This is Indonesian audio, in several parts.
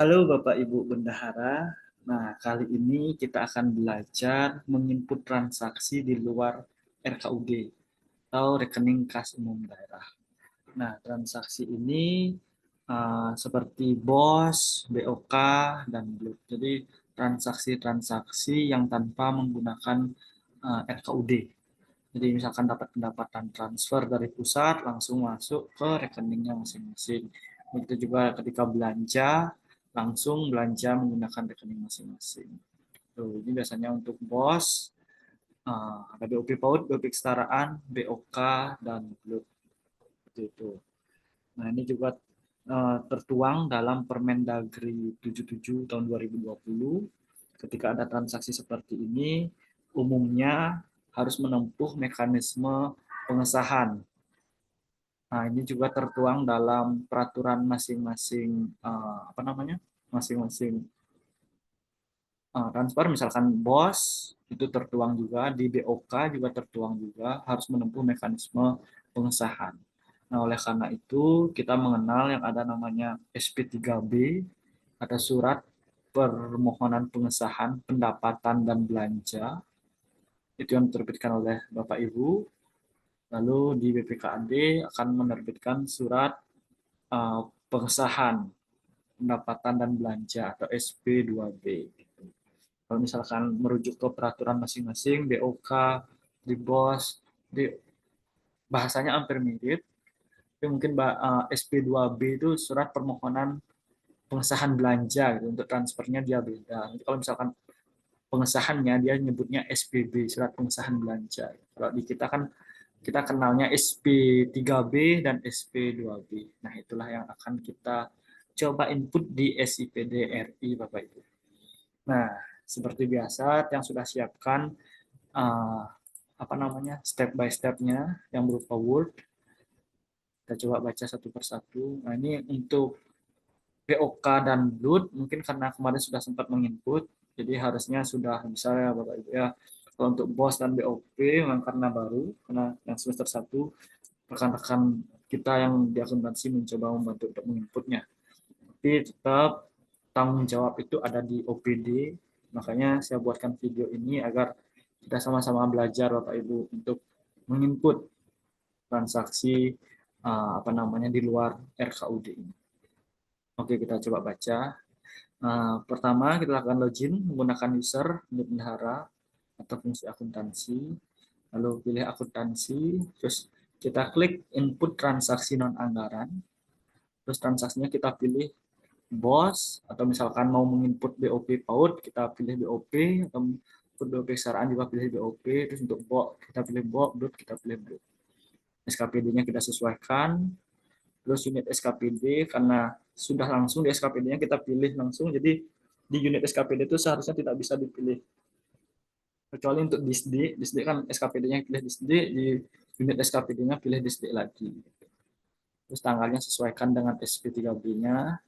Halo Bapak Ibu Bendahara. Nah, kali ini kita akan belajar menginput transaksi di luar RKUD atau rekening kas umum daerah. Nah, transaksi ini seperti BOS, BOK, dan BLUT. Jadi, transaksi-transaksi yang tanpa menggunakan RKUD. Jadi, misalkan dapat pendapatan transfer dari pusat, langsung masuk ke rekeningnya masing-masing. Begitu juga ketika belanja, langsung belanja menggunakan rekening masing-masing. Tuh, ini biasanya untuk BOS, ada BOP PAUD, BOP kesetaraan, BOK, dan BLUT. Seperti itu. Nah, ini juga tertuang dalam Permendagri 77 tahun 2020. Ketika ada transaksi seperti ini, umumnya harus menempuh mekanisme pengesahan. Nah, ini juga tertuang dalam peraturan masing-masing apa namanya? Masing-masing transfer, misalkan BOS itu tertuang juga, di BOK juga tertuang juga harus menempuh mekanisme pengesahan. Nah, oleh karena itu kita mengenal yang ada namanya SP3B, ada surat permohonan pengesahan pendapatan dan belanja, itu yang diterbitkan oleh Bapak Ibu. Lalu di BPKAD akan menerbitkan surat pengesahan pendapatan dan belanja atau SP2B. Kalau misalkan merujuk ke peraturan masing-masing, BOK, di BOS, di bahasanya hampir mirip, tapi mungkin SP2B itu surat permohonan pengesahan belanja gitu. Untuk transfernya dia beda. Nanti kalau misalkan pengesahannya dia nyebutnya SPB, surat pengesahan belanja. Kalau di kita kan kita kenalnya SP3B dan SP2B. Nah, itulah yang akan kita coba input di SIPD RI, Bapak Ibu. Nah, seperti biasa yang sudah siapkan uh, apa namanya step by stepnya yang berupa Word. Kita coba baca satu persatu. Nah, ini untuk POK dan BLUT mungkin karena kemarin sudah sempat menginput, jadi harusnya sudah bisa ya Bapak Ibu ya. Kalau untuk BOS dan BOP memang karena baru, karena yang semester 1 rekan-rekan kita yang di akuntansi mencoba membantu untuk menginputnya. Tapi tetap tanggung jawab itu ada di OPD, makanya saya buatkan video ini agar kita sama-sama belajar Bapak Ibu untuk menginput transaksi apa namanya di luar RKUD ini. Oke, kita coba baca. Pertama, kita lakukan login menggunakan user untuk bendahara atau fungsi akuntansi. Lalu pilih akuntansi, terus kita klik input transaksi non-anggaran. Terus transaksinya kita pilih BOS, atau misalkan mau menginput BOP PAUD, kita pilih BOP, atau untuk BOP kesetaraan juga pilih BOP. Terus untuk BO, kita pilih BO, BLUT, kita pilih BLUT. SKPD-nya kita sesuaikan. Terus unit SKPD, karena sudah langsung di SKPD-nya kita pilih langsung, jadi di unit SKPD itu seharusnya tidak bisa dipilih. Kecuali untuk DISD, DISD kan SKPD-nya pilih DISD, di unit SKPD-nya pilih DISD lagi. Terus tanggalnya sesuaikan dengan SP3B-nya.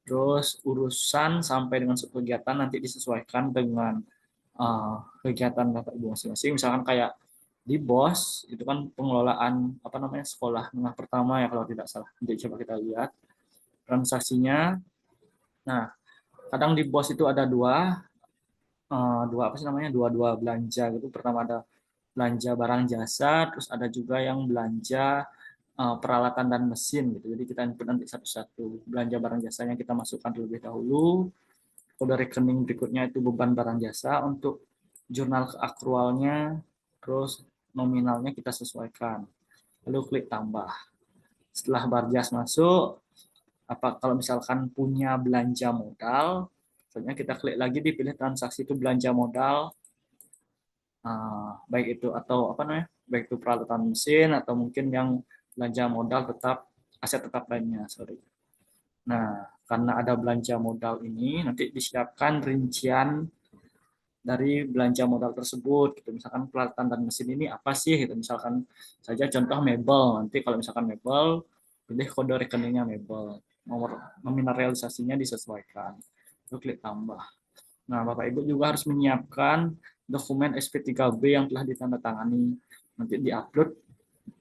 Terus urusan sampai dengan kegiatan nanti disesuaikan dengan kegiatan Bapak Ibu masing-masing. Misalkan kayak di BOS itu kan pengelolaan apa namanya sekolah menengah pertama ya kalau tidak salah. Nanti coba kita lihat transaksinya. Nah, kadang di BOS itu ada dua apa sih namanya dua belanja gitu. Pertama ada belanja barang jasa, terus ada juga yang belanja peralatan dan mesin gitu. Jadi kita input nanti satu-satu. Belanja barang jasanya kita masukkan terlebih dahulu. Kode rekening berikutnya itu beban barang jasa, untuk jurnal keakrualnya, terus nominalnya kita sesuaikan. Lalu klik tambah. Setelah barjas masuk, apa kalau misalkan punya belanja modal, selanjutnya kita klik lagi dipilih transaksi itu belanja modal, baik itu atau apa namanya, baik itu peralatan mesin atau mungkin yang belanja modal tetap aset tetap lainnya, sorry. Nah, karena ada belanja modal ini, nanti disiapkan rincian dari belanja modal tersebut. Gitu. Misalkan peralatan dan mesin ini apa sih? Gitu. Misalkan saja contoh mebel. Nanti kalau misalkan mebel, pilih kode rekeningnya mebel. Nomor nominal realisasinya disesuaikan. Lalu klik tambah. Nah, Bapak Ibu juga harus menyiapkan dokumen SP3B yang telah ditandatangani. Nanti diupload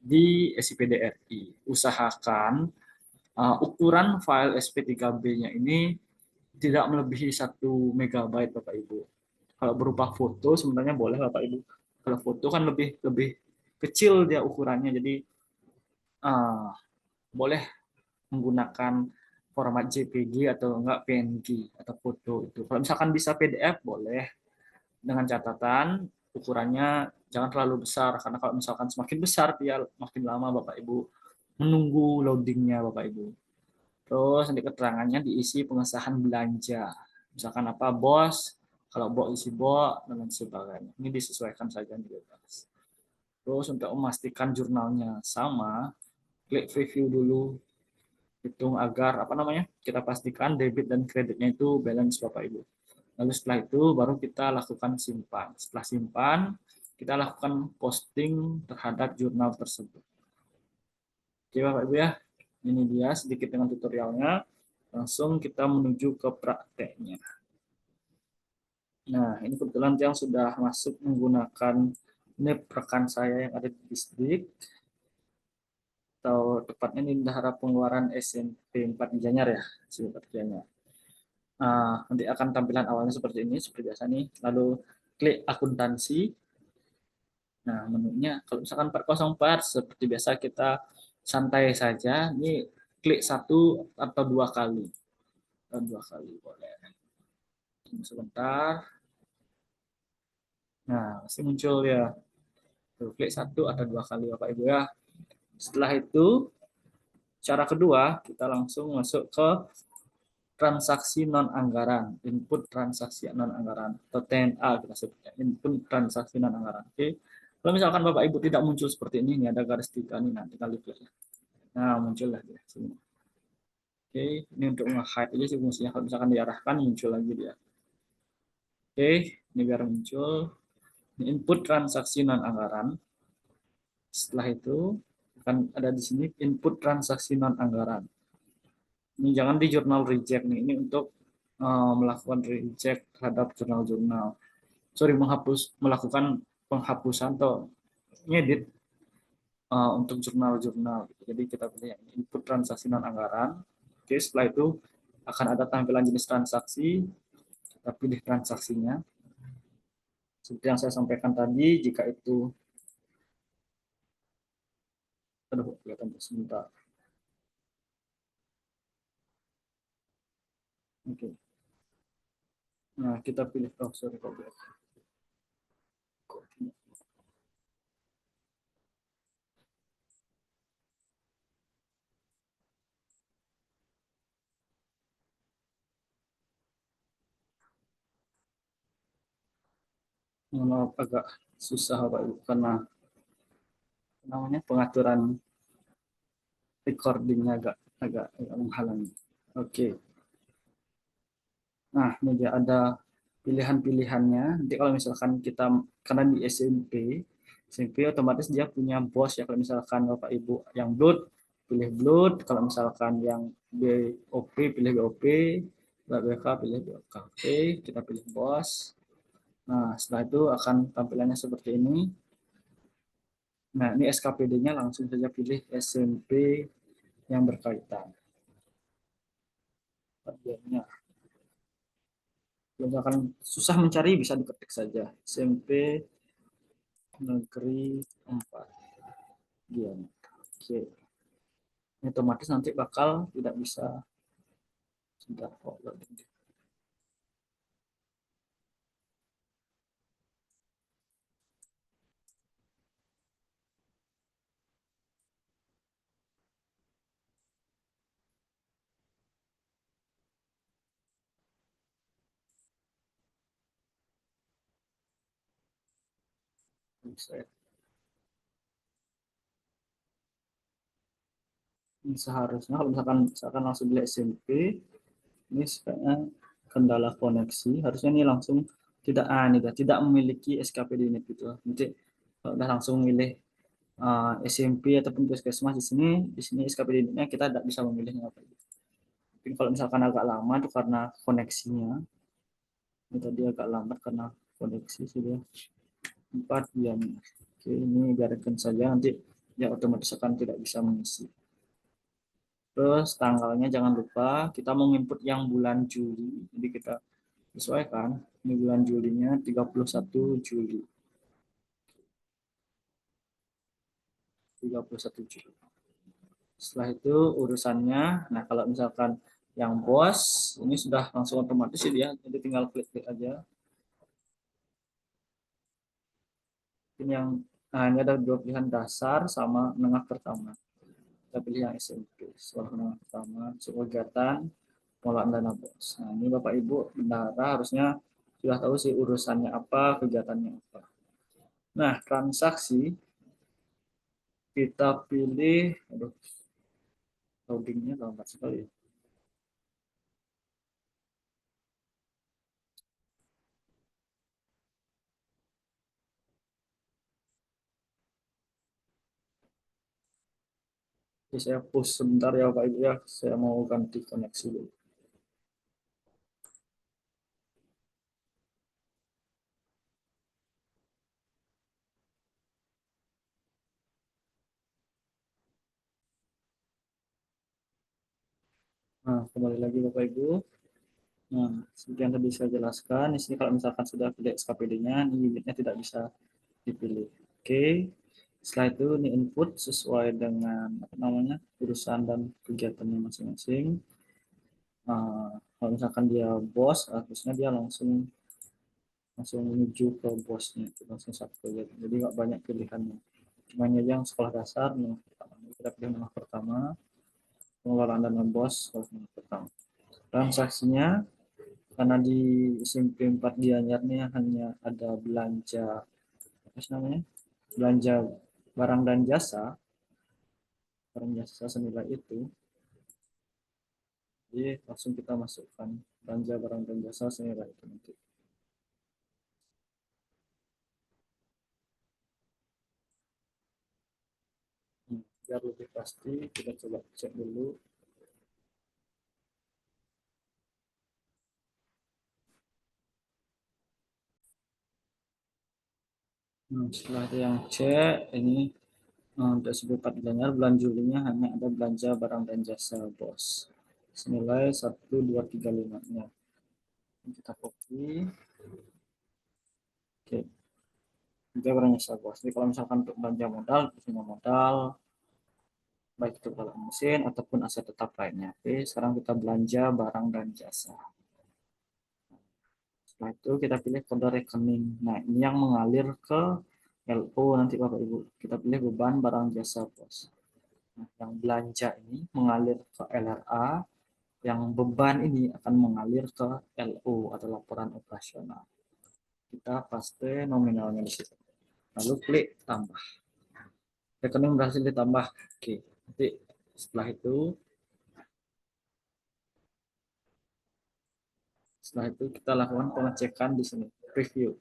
di SIPD RI. Usahakan ukuran file SP3B-nya ini tidak melebihi 1 MB Bapak Ibu. Kalau berupa foto sebenarnya boleh Bapak Ibu. Kalau foto kan lebih lebih kecil dia ukurannya, jadi uh, boleh menggunakan format JPG atau enggak PNG atau foto itu. Kalau misalkan bisa PDF boleh, dengan catatan ukurannya jangan terlalu besar, karena kalau misalkan semakin besar dia makin lama Bapak Ibu menunggu loadingnya Bapak Ibu. Terus nanti keterangannya diisi pengesahan belanja. Misalkan apa bos, kalau bos isi bos dan lain sebagainya. Ini disesuaikan saja di bebas. Terus untuk memastikan jurnalnya sama, klik review dulu, hitung agar apa namanya kita pastikan debit dan kreditnya itu balance Bapak Ibu. Lalu setelah itu baru kita lakukan simpan. Setelah simpan, kita lakukan posting terhadap jurnal tersebut. Oke Bapak Ibu ya, ini dia sedikit dengan tutorialnya. Langsung kita menuju ke prakteknya. Nah, ini kebetulan yang sudah masuk menggunakan ini rekan saya yang ada di distrik, atau tepatnya di daerah pengeluaran SMP 4 Gianyar ya, SMP 4 Gianyar. Nah, nanti akan tampilan awalnya seperti ini, seperti biasa nih. Lalu klik akuntansi. Nah, menunya kalau misalkan 404 seperti biasa kita santai saja. Ini klik 1 atau 2 kali. Dan 2 kali boleh. Sebentar. Nah, masih muncul ya. Tuh, klik 1 atau 2 kali Bapak Ibu ya. Setelah itu, cara kedua, kita langsung masuk ke transaksi non-anggaran. Input transaksi non-anggaran. Atau TNA kita sebutnya. Input transaksi non-anggaran. Oke. Kalau misalkan Bapak Ibu tidak muncul seperti ini ada garis 3 nih, nanti kali klik. Nah, muncul lah dia. Sini. Oke, ini untuk nge-hide aja sih fungsinya. Kalau misalkan diarahkan, muncul lagi dia. Oke, ini biar muncul. Ini input transaksi non-anggaran. Setelah itu, akan ada di sini input transaksi non-anggaran. Ini jangan di jurnal reject nih. Ini untuk melakukan reject terhadap jurnal-jurnal. Sorry, melakukan penghapusan atau ngedit untuk jurnal-jurnal. Jadi kita pilih yang input transaksi non-anggaran. Oke, setelah itu akan ada tampilan jenis transaksi. Kita pilih transaksinya. Seperti yang saya sampaikan tadi, jika itu aduh, kelihatan sebentar. Oke. Nah, kita pilih sorry, maaf agak susah Pak Ibu karena namanya pengaturan recordingnya agak menghalangi. Oke. Nah, ini dia ada pilihan-pilihannya. Nanti kalau misalkan kita karena di SMP otomatis dia punya bos ya. Kalau misalkan Bapak Ibu yang blood pilih blood, kalau misalkan yang BOP pilih BOP, BK pilih BK. Oke, kita pilih bos. Nah, setelah itu akan tampilannya seperti ini. Nah, ini SKPD-nya langsung saja pilih SMP yang berkaitan. Bagiannya. Kalau misalkan susah mencari bisa diketik saja. SMP Negeri 4. Gianyar. Oke. Ini otomatis nanti bakal tidak bisa. Sebentar, oh, bisa. Ini seharusnya kalau misalkan langsung beli SMP, ini sebenarnya kendala koneksi. Harusnya ini langsung tidak memiliki SKPD ini gitu. Nanti kalau udah langsung milih SMP ataupun puskesmas di sini SKPD-nya kita tidak bisa memilihnya apa gitu. Tapi kalau misalkan agak lama itu karena koneksinya, ini tadi agak lambat karena koneksi sudah 4 jam. Oke, ini biarkan saja nanti ya otomatis akan tidak bisa mengisi. Terus tanggalnya jangan lupa kita mau input yang bulan Juli. Jadi kita sesuaikan. Ini bulan Julinya 31 Juli. 31 Juli. Setelah itu urusannya, nah kalau misalkan yang bos, ini sudah langsung otomatis sih dia, jadi tinggal klik-klik aja. Ini yang, nah ini ada dua pilihan dasar sama menengah pertama. Kita pilih yang SMP, sekolah menengah pertama, kegiatan, pengelolaan dana bos. Nah ini Bapak Ibu bendahara harusnya sudah tahu sih urusannya apa, kegiatannya apa. Nah transaksi kita pilih, aduh, loadingnya lambat sekali. Jadi saya push sebentar ya Pak Ibu ya, saya mau ganti koneksi dulu. Nah, kembali lagi Bapak Ibu. Nah, seperti yang tadi saya jelaskan, di sini kalau misalkan sudah pilih SKPD-nya, ini unitnya tidak bisa dipilih. Oke, setelah itu ini input sesuai dengan apa namanya urusan dan kegiatannya masing-masing. Nah, kalau misalkan dia bos, harusnya dia langsung langsung menuju ke bosnya, itu langsung satu kegiatan. Jadi nggak banyak pilihannya. Cuma ini aja yang sekolah dasar, menengah pertama. Kita pilih menengah pertama, pengelolaan dana bos, sekolah menengah pertama. Transaksinya karena di SMP 4 Gianyar ini hanya ada belanja apa sih namanya belanja barang dan jasa, barang jasa senilai itu, jadi langsung kita masukkan belanja barang dan jasa senilai itu nanti. Biar lebih pasti kita coba cek dulu. Setelah itu yang cek ini, untuk SMP 4 Gianyar bulan Julinya hanya ada belanja barang dan jasa bos senilai 1235 nya. Kita copy. Oke, juga barang jasa bos. Jadi kalau misalkan untuk belanja modal, punya modal, baik itu barang mesin ataupun aset tetap lainnya. Oke, sekarang kita belanja barang dan jasa. Setelah itu kita pilih kode rekening. Nah, ini yang mengalir ke LO nanti Bapak Ibu. Kita pilih beban barang jasa bos. Nah, yang belanja ini mengalir ke LRA, yang beban ini akan mengalir ke LO atau laporan operasional. Kita paste nominalnya di situ. Lalu klik tambah. Rekening berhasil ditambah. Oke, nanti setelah itu Setelah itu kita lakukan pengecekan di sini, review.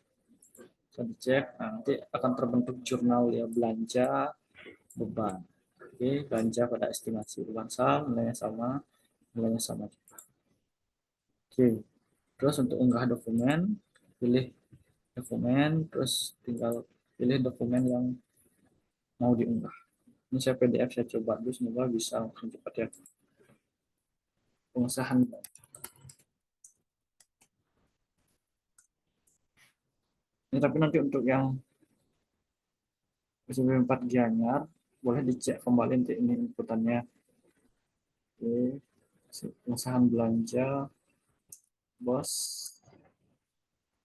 Bisa dicek, nanti akan terbentuk jurnal ya belanja beban. Oke, belanja pada estimasi uang sal, nilainya sama. Oke, terus untuk unggah dokumen, pilih dokumen, terus tinggal pilih dokumen yang mau diunggah. Ini saya PDF, saya coba dulu, semoga bisa langsung cepat ya. Pengesahan. Ini tapi nanti untuk yang SMP 4 Gianyar, boleh dicek kembali nanti ini inputannya. Oke, pengesahan belanja bos.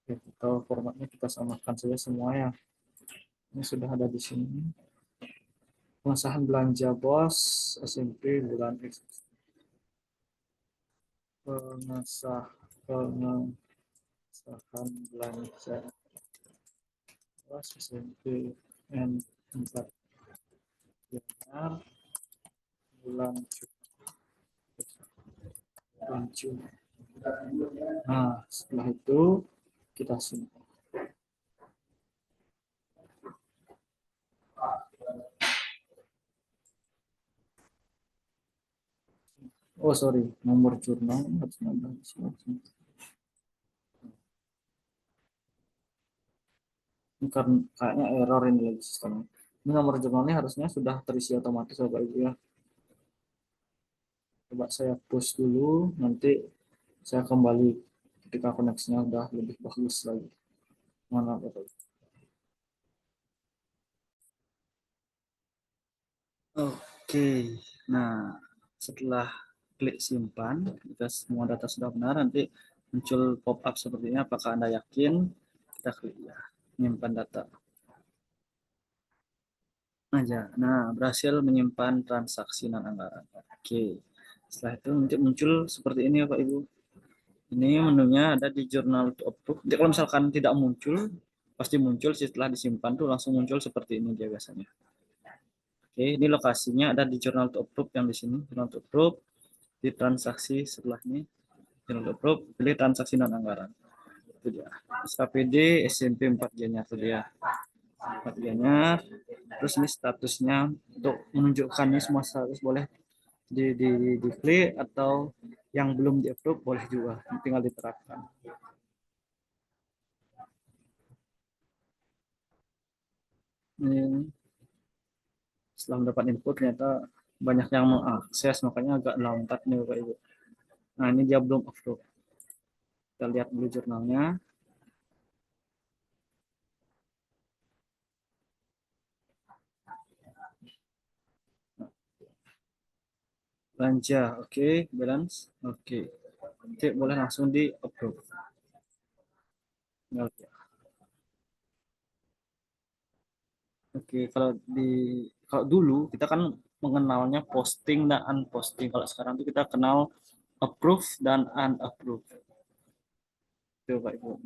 Oke, atau formatnya kita samakan saja semua ya. Ini sudah ada di sini. Pengesahan belanja bos SMP bulan X. Pengesahan belanja bos SMP N4 Januari bulan Juni. Nah, setelah itu kita simpan. Oh sorry, nomor jurnal harus nambah. Ini karena kayaknya error ini lagi sistemnya. Ini nomor jurnalnya harusnya sudah terisi otomatis Bapak Ibu ya. Coba saya push dulu, nanti saya kembali ketika koneksinya udah lebih bagus lagi. Mana betul? Oke, nah setelah klik simpan, jika semua data sudah benar, nanti muncul pop-up seperti ini. Apakah Anda yakin? Kita klik ya, menyimpan data aja. Nah, berhasil menyimpan transaksi non anggaran. Oke, setelah itu nanti muncul seperti ini ya Pak Ibu. Ini menunya ada di journal to approve. Jadi kalau misalkan tidak muncul, pasti muncul setelah disimpan tuh langsung muncul seperti ini dia biasanya. Oke, ini lokasinya ada di journal to approve yang di sini. Journal to approve, di transaksi setelah ini. Journal to approve, pilih transaksi non anggaran. Itu dia. SKPD SMP 4G-nya itu dia. 4G-nya. Terus ini statusnya untuk menunjukkan ini semua status boleh di klik atau yang belum di approve boleh juga tinggal diterapkan. Ini setelah mendapat input ternyata banyak yang mengakses makanya agak lambat nih Bapak Ibu. Nah ini dia belum approve. Kita lihat dulu jurnalnya. Belanja, oke, balance, oke. Oke, boleh langsung di approve. Oke, oke, kalau dulu kita kan mengenalnya posting dan unposting. Kalau sekarang itu kita kenal approve dan unapprove. Itu Pak Ibu.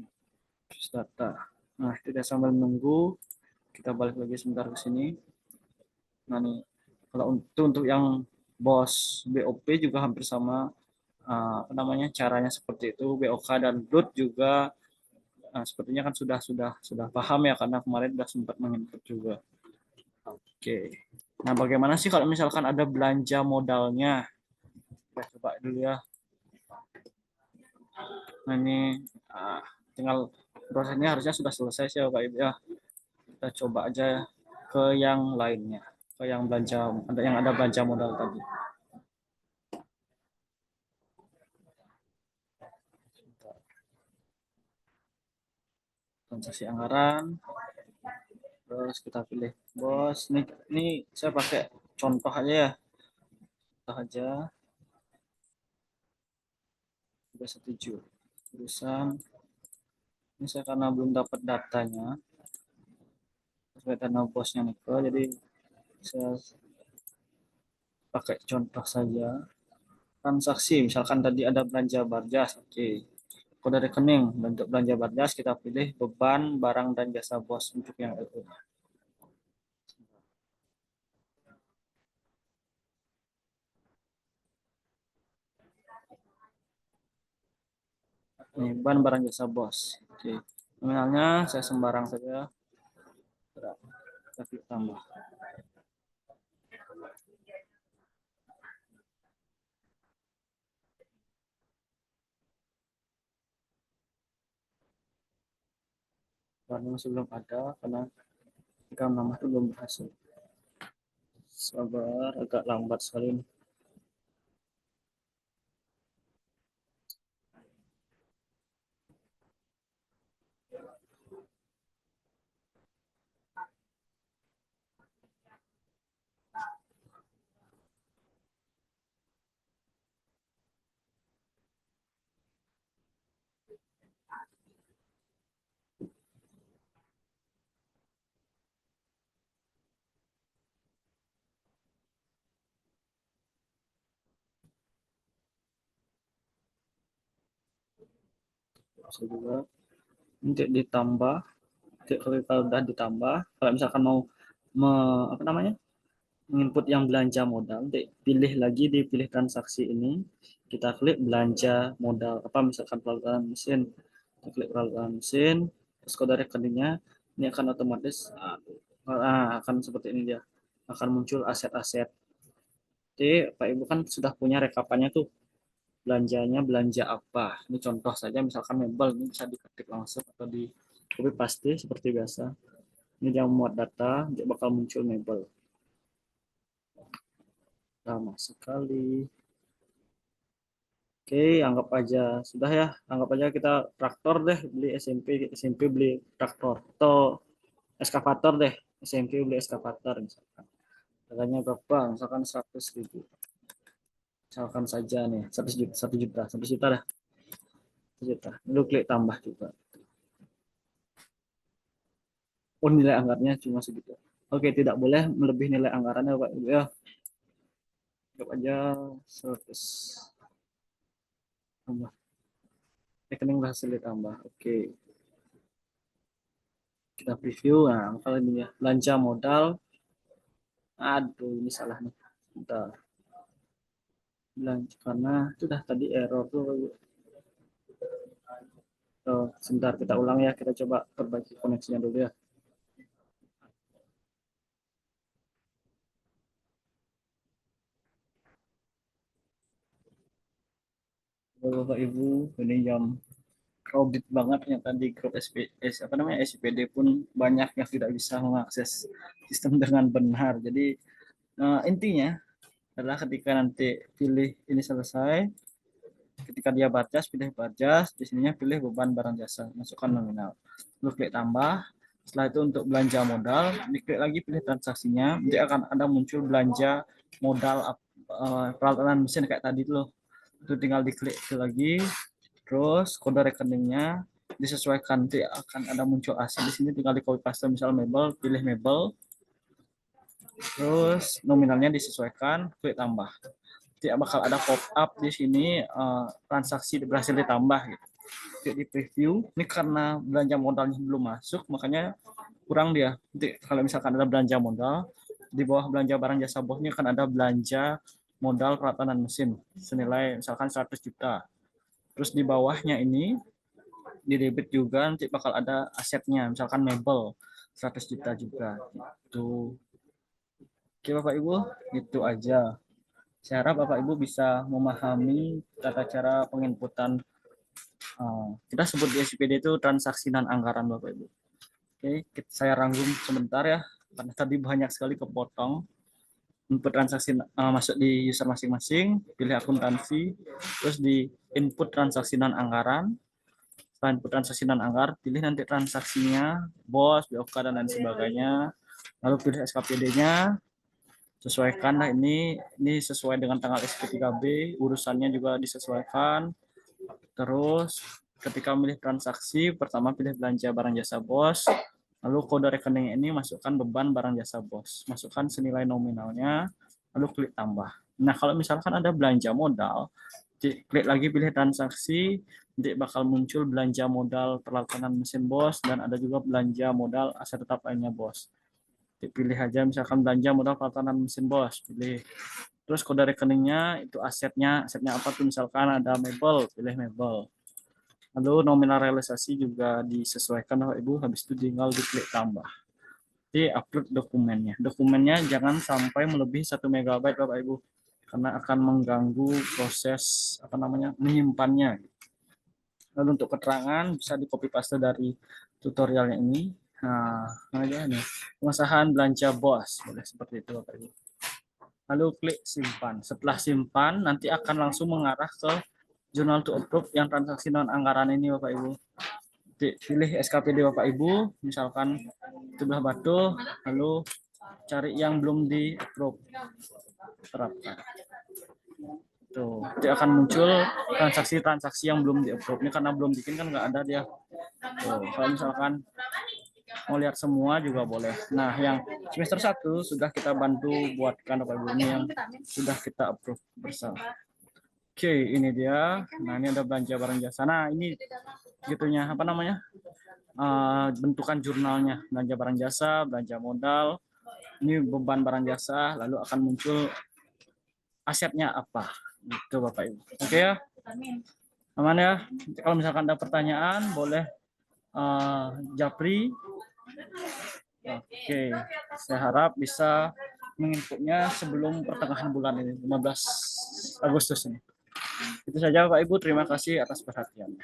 Terus data. Nah, tidak sambil menunggu, kita balik lagi sebentar ke sini. Nah, nih, kalau untuk yang bos BOP juga hampir sama apa namanya caranya seperti itu. BOK dan DUT juga sepertinya kan sudah paham ya karena kemarin sudah sempat menginput juga. Oke. Nah, bagaimana sih kalau misalkan ada belanja modalnya? Kita coba dulu ya. Nah, ini ah, tinggal prosesnya harusnya sudah selesai sih Bapak Ibu ya. Kita coba aja ke yang lainnya. Ke yang belanja yang ada belanja modal tadi. Transaksi anggaran, terus kita pilih bos. Ini saya pakai contoh aja ya. Contoh aja. Sudah setuju. Urusan ini saya karena belum dapat datanya terkait dana bosnya Niko, jadi saya pakai contoh saja. Transaksi, misalkan tadi ada belanja Barjas, oke. Kode rekening, bentuk belanja Barjas kita pilih beban, barang, dan jasa bos untuk yang itu. Ini beban, barang, jasa bos. Oke. Nominalnya saya sembarang saja. Kita klik tambah. Barang masih belum ada karena jika nama itu belum berhasil. Sabar, agak lambat sekali. Bisa juga. Untuk ditambah, kalau sudah ditambah, kalau misalkan mau apa namanya menginput yang belanja modal, pilih lagi di pilih transaksi ini, kita klik belanja modal apa misalkan pelaburan mesin, kita klik pelaburan mesin, terus kode rekeningnya ini akan otomatis akan seperti ini dia, akan muncul aset-aset. Jadi Pak Ibu kan sudah punya rekapannya tuh belanjanya belanja apa. Ini contoh saja misalkan mebel ini bisa diketik langsung atau di copy paste seperti biasa. Ini yang muat data, dia bakal muncul mebel. Lama sekali. Oke, anggap aja sudah ya. Anggap aja kita traktor deh, beli SMP beli traktor atau eskavator deh, SMP beli eskavator misalkan. Harganya berapa? Misalkan 100.000. Misalkan saja nih, 1 juta, 1 juta, 1 juta dah, 1 juta. Lalu klik tambah juga. Oh, nilai anggarannya cuma segitu. Oke, tidak boleh melebihi nilai anggarannya, Pak Ibu ya. Anggap aja 100. Tambah. Rekening berhasil ditambah. Oke. Kita preview. Nah, kalau ini ya, belanja modal. Aduh, ini salah nih. Bentar. Belanja karena sudah tadi error tuh. Oh, sebentar kita ulang ya. Kita coba perbaiki koneksinya dulu ya. Bapak Ibu, ini jam crowded banget yang tadi grup SPS apa namanya SPD pun banyak yang tidak bisa mengakses sistem dengan benar. Jadi intinya adalah ketika nanti pilih ini selesai, ketika dia Barjas, pilih Barjas, di sininya pilih beban barang jasa, masukkan nominal. Lalu klik tambah. Setelah itu untuk belanja modal, diklik lagi pilih transaksinya, nanti akan ada muncul belanja modal peralatan mesin kayak tadi tuh. Itu tinggal diklik lagi, terus kode rekeningnya disesuaikan, nanti akan ada muncul aset di sini, tinggal di copy paste, misal mebel, pilih mebel, terus nominalnya disesuaikan, klik tambah. Tidak bakal ada pop up di sini transaksi berhasil ditambah gitu. Jadi di preview ini karena belanja modalnya belum masuk, makanya kurang dia. Nanti kalau misalkan ada belanja modal, di bawah belanja barang jasa bosnya kan ada belanja modal peralatan dan mesin senilai misalkan 100 juta. Terus di bawahnya ini di debit juga nanti bakal ada asetnya, misalkan mebel 100 juta juga. Itu. Oke Bapak Ibu, itu aja. Saya harap Bapak Ibu bisa memahami tata cara penginputan, kita sebut di SPD itu transaksi dan anggaran Bapak Ibu. Oke, saya rangkum sebentar ya, karena tadi banyak sekali kepotong. Input transaksi masuk di user masing-masing, pilih akuntansi, terus di input transaksi dan anggaran. Setelah input transaksi dan anggaran, pilih nanti transaksinya, BOS, BOK, dan lain sebagainya. Lalu pilih SKPD-nya, sesuaikan. Nah, ini sesuai dengan tanggal SP3B, urusannya juga disesuaikan. Terus ketika memilih transaksi, pertama pilih belanja barang jasa bos, lalu kode rekening ini masukkan beban barang jasa bos, masukkan senilai nominalnya, lalu klik tambah. Nah, kalau misalkan ada belanja modal, klik lagi pilih transaksi, nanti bakal muncul belanja modal peralatan mesin bos, dan ada juga belanja modal aset tetap lainnya bos. Pilih aja misalkan belanja modal peralatan mesin bos, pilih. Terus kode rekeningnya itu asetnya apa tuh, misalkan ada mebel, pilih mebel. Lalu nominal realisasi juga disesuaikan Bapak Ibu, habis itu tinggal diklik tambah. Jadi upload dokumennya. Dokumennya jangan sampai melebihi 1 MB Bapak Ibu, karena akan mengganggu proses apa namanya menyimpannya. Lalu untuk keterangan bisa di copy paste dari tutorialnya ini. Nah, aja nih. Pengesahan belanja bos, boleh seperti itu Bapak Ibu. Lalu klik simpan. Setelah simpan nanti akan langsung mengarah ke journal to approve yang transaksi non anggaran ini Bapak Ibu. Pilih SKPD Bapak Ibu, misalkan sebelah batu, lalu cari yang belum di approve, terapkan. Tuh, dia akan muncul transaksi-transaksi yang belum di approve. Ini karena belum bikin kan nggak ada dia. Tuh, kalau misalkan mau lihat semua juga boleh. Nah, yang semester 1 sudah kita bantu buatkan Bapak Ibu, ini yang sudah kita approve bersama. Oke, ini dia. Nah, ini ada belanja barang jasa. Nah, ini gitunya apa namanya? Bentukan jurnalnya, belanja barang jasa, belanja modal, ini beban barang jasa, lalu akan muncul asetnya apa. Itu Bapak Ibu. Oke ya? Aman ya? Kalau misalkan ada pertanyaan, boleh Japri. Oke, saya harap bisa menginputnya sebelum pertengahan bulan ini, 15 Agustus ini. Itu saja Bapak Ibu, terima kasih atas perhatiannya.